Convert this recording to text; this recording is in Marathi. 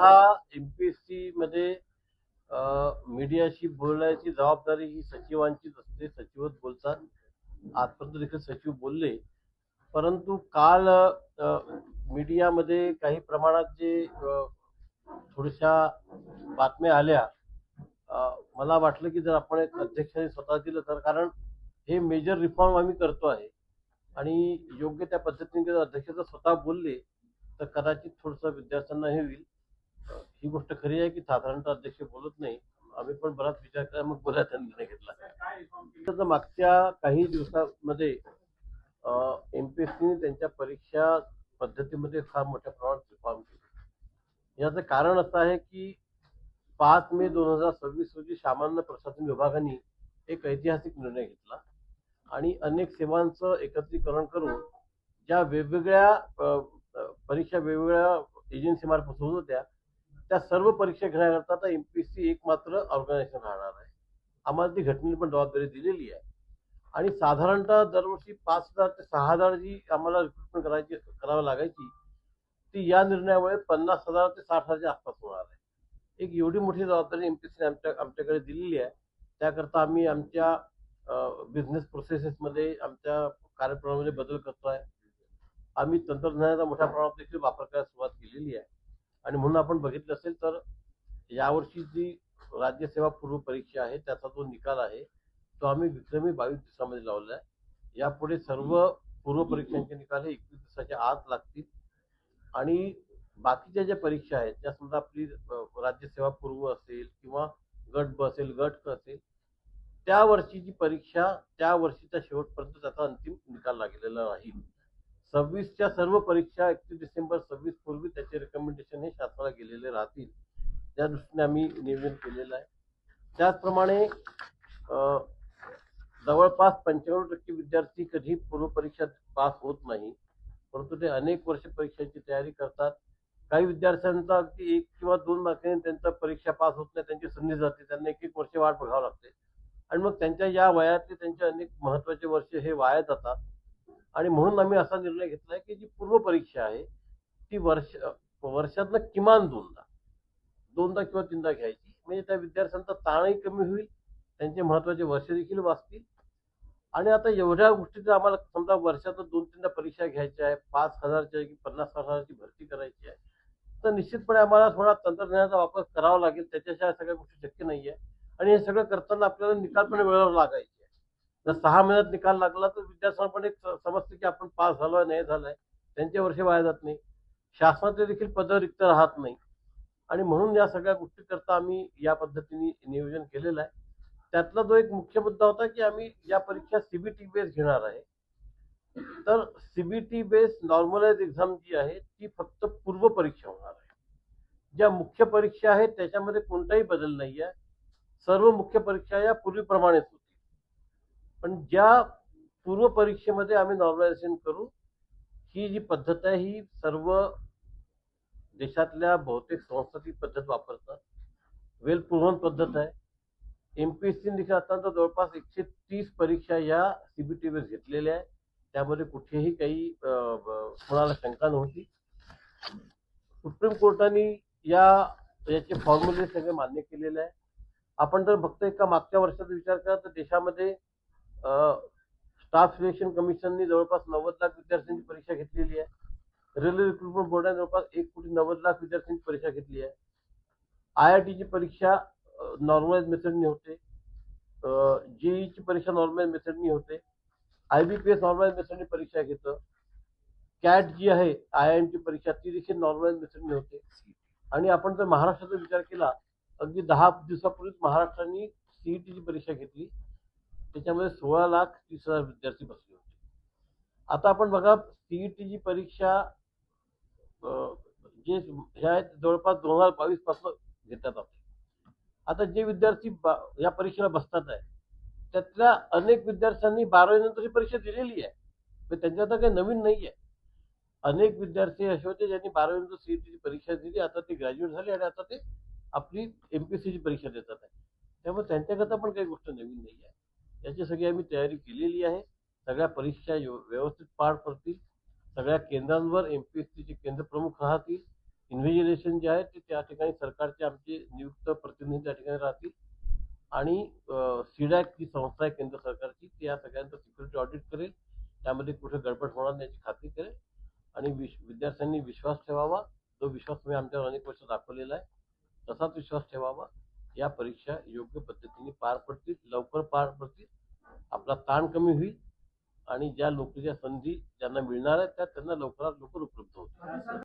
हा एमपीएससी मध्ये मीडियाशी बोलण्याची जबाबदारी ही सचिवांचीच असते. सचिवच बोलतात. आजपर्यंत देखील सचिव बोलले, परंतु काल मीडियामध्ये काही प्रमाणात जे थोड्याशा बातम्या आल्या, मला वाटलं की जर आपण एक अध्यक्षाने स्वतः दिलं तर, कारण हे मेजर रिफॉर्म आम्ही करतो आहे आणि योग्य त्या पद्धतीने जर अध्यक्ष स्वतः बोलले तर कदाचित थोडंसं विद्यार्थ्यांना हे होईल. ही गोष्ट खरी आहे की साधारणतः अध्यक्ष बोलत नाही. आम्ही पण बराच विचार केला, मग बोलायचा निर्णय घेतला. तर मागच्या काही दिवसांमध्ये एमपीएससीने त्यांच्या परीक्षा पद्धतीमध्ये फार मोठ्या प्रमाणात रिफॉर्म केले. याचं कारण असं आहे की 5 मे 2026 रोजी सामान्य प्रशासन विभागाने एक ऐतिहासिक निर्णय घेतला आणि अनेक सेवांचं एकत्रीकरण करून ज्या वेगवेगळ्या परीक्षा वेगवेगळ्या एजन्सीमार्फत होत होत्या, त्या सर्व परीक्षा घेण्याकरता आता एमपीएससी एक मात्र ऑर्गनायझेशन राहणार आहे. आम्हाला ती घटनेने पण जबाबदारी दिलेली आहे आणि साधारणतः दरवर्षी 5,000 ते 6,000 जी आम्हाला रिक्रुटमेंट करावी लागायची, ती या निर्णयामुळे 50,000 ते 60,000च्या आसपास होणार आहे. एक एवढी मोठी जबाबदारी एमपीएससीने आमच्याकडे दिलेली आहे. त्याकरता आम्ही आमच्या बिझनेस प्रोसेसेसमध्ये आमच्या कार्यप्रणालीमध्ये बदल करतोय. आम्ही तंत्रज्ञानाचा मोठ्या प्रमाणात देखील वापर करायला सुरुवात केलेली आहे आणि म्हणून आपण बघितलं असेल तर यावर्षी जी राज्यसेवा पूर्व परीक्षा आहे त्याचा जो निकाल आहे तो आम्ही विक्रमी 22 दिवसामध्ये लावला आहे. यापुढे सर्व पूर्व परीक्षांचे निकाल हे 21 दिवसाच्या आत लागतील आणि बाकीच्या ज्या परीक्षा आहेत त्या समजा आपली राज्यसेवा पूर्व असेल किंवा गट ब असेल, गट क असेल, त्या वर्षीची परीक्षा त्या वर्षीच्या शेवटपर्यंत त्याचा अंतिम निकाल लागलेला राहील. 26च्या सर्व परीक्षा 31 डिसेंबर 26 पूर्वी त्याचे रेकमेंडेशन हे शासनाला गेलेले राहतील. त्या दृष्टीने आम्ही नियोजन केलेलं आहे. त्याचप्रमाणे जवळपास 95% विद्यार्थी कधी पूर्व परीक्षा पास होत नाही, परंतु ते अनेक वर्ष परीक्षांची तयारी करतात. काही विद्यार्थ्यांचा अगदी 1 किंवा 2 मार्कांनी त्यांचा परीक्षा पास होत नाही, त्यांची संधी जाते, त्यांना 1-1 वर्ष वाट बघावं लागते आणि मग त्यांच्या या वयातले त्यांचे अनेक महत्वाचे वर्ष हे वाया जातात. आणि म्हणून आम्ही असा निर्णय घेतलाय की जी पूर्व परीक्षा आहे ती वर्षातनं किमान दोनदा किंवा 3दा घ्यायची, म्हणजे त्या विद्यार्थ्यांचा ताणही कमी होईल, त्यांचे महत्वाचे वर्ष देखील वाचतील. आणि आता एवढ्या गोष्टीचं आम्हाला समजा वर्षातून 2-3दा परीक्षा घ्यायच्या आहे, 5,000च्या की 50,000ची भरती करायची आहे, तर निश्चितपणे आम्हाला थोडा तंत्रज्ञानाचा वापर करावा लागेल. त्याच्याशिवाय सगळ्या गोष्टी शक्य नाहीये आणि हे सगळं करताना आपल्याला निकाल पण वेळेवर लागायचे. जर 6 महिन्यात निकाल लागला तर विद्यार्थ्यांना पण एक समजते की आपण पास झालोय नाही झालाय, त्यांचे वर्ष वाया जात नाही, शासनाचे देखील पद रिक्त राहत नाही आणि म्हणून या सगळ्या गोष्टी करता आम्ही या पद्धतीने नियोजन केलेलं आहे. त्यातला जो एक मुख्य मुद्दा होता की आम्ही या परीक्षा सीबीटी बेस घेणार आहे. तर सीबीटी बेस नॉर्मलाइज एक्झाम जी आहे ती फक्त पूर्व परीक्षा होणार आहे. ज्या मुख्य परीक्षा आहेत त्याच्यामध्ये कोणताही बदल नाही आहे. सर्व मुख्य परीक्षा या पूर्वीप्रमाणेच होतील, पण ज्या पूर्व परीक्षेमध्ये आम्ही नॉर्मलायझेशन करू, ही जी पद्धत आहे ही सर्व देशातल्या बहुतेक संस्था ती पद्धत वापरतात. वेल प्रूव्हन पद्धत आहे. एमपीएससी देखील आता जवळपास 130 परीक्षा या सीबीटी बेस घेतलेल्या आहे. त्यामध्ये कुठेही काही कोणाला शंका नव्हती. सुप्रीम कोर्टाने याचे फॉर्म्युले सगळे मान्य केलेले आहे. आपण जर फक्त एका मागच्या वर्षाचा विचार केला तर देशामध्ये स्टाफ सिलेक्शन कमिशनने जवळपास 90 लाख विद्यार्थ्यांची परीक्षा घेतलेली आहे. रेल्वे रिक्रुटमेंट बोर्डाने जवळपास 1,90,00,000 विद्यार्थ्यांची परीक्षा घेतली आहे. IITची परीक्षा नॉर्मलाइज मेथडनी होते. जेईची परीक्षा नॉर्मलाइज मेथडनी होते. IBPS नॉर्मलाइज मेथडनी परीक्षा घेतं. कॅट जी आहे IIMची परीक्षा ती देखील नॉर्मलाइज मेथडनी होते. आणि आपण जर महाराष्ट्राचा विचार केला, अगदी 10 दिवसापूर्वीच महाराष्ट्राने सीईटीची परीक्षा घेतली, त्याच्यामध्ये 16,30,000 विद्यार्थी बसले होते. आता आपण बघा सीईटीची परीक्षा जे ह्या जवळपास 2022 पासून घेतात. आता जे विद्यार्थी या परीक्षेला बसतात आहे त्यातल्या अनेक विद्यार्थ्यांनी 12वी नंतर ही परीक्षा दिलेली आहे, पण त्यांच्या आता काही नवीन नाही आहे. अनेक विद्यार्थी असे होते ज्यांनी 12वी नंतर सीईटीची परीक्षा दिली, आता ते ग्रॅज्युएट झाले आणि आता ते आपली एमपीएससीची परीक्षा देतात आहे. त्यामुळे त्यांच्याकरता पण काही गोष्ट नवीन नाही आहे. याची सगळी आम्ही तयारी केलेली आहे. सगळ्या परीक्षा व्यवस्थित पार पडतील. सगळ्या केंद्रांवर एमपीएससीचे केंद्र प्रमुख राहतील. इन्व्हिजिलेशन जे आहे ते त्या ठिकाणी सरकारचे आमचे नियुक्त प्रतिनिधी त्या ठिकाणी राहतील आणि सीडॅक ही संस्था आहे केंद्र सरकारची ती या सगळ्यांचं सिक्युरिटी ऑडिट करेल. त्यामध्ये कुठे गडबड होणार नाही याची खात्री करेल आणि विद्यार्थ्यांनी विश्वास ठेवावा. जो विश्वास तुम्ही आमच्यावर अनेक वर्ष दाखवलेला आहे तसाच विश्वास ठेवावा. या परीक्षा योग्य पद्धतीने पार पडतील, लवकर पार पडतील, आपला ताण कमी होईल आणि ज्या नोकरीच्या संधी ज्यांना मिळणार आहेत त्या त्यांना लवकरात लवकर उपलब्ध होतील.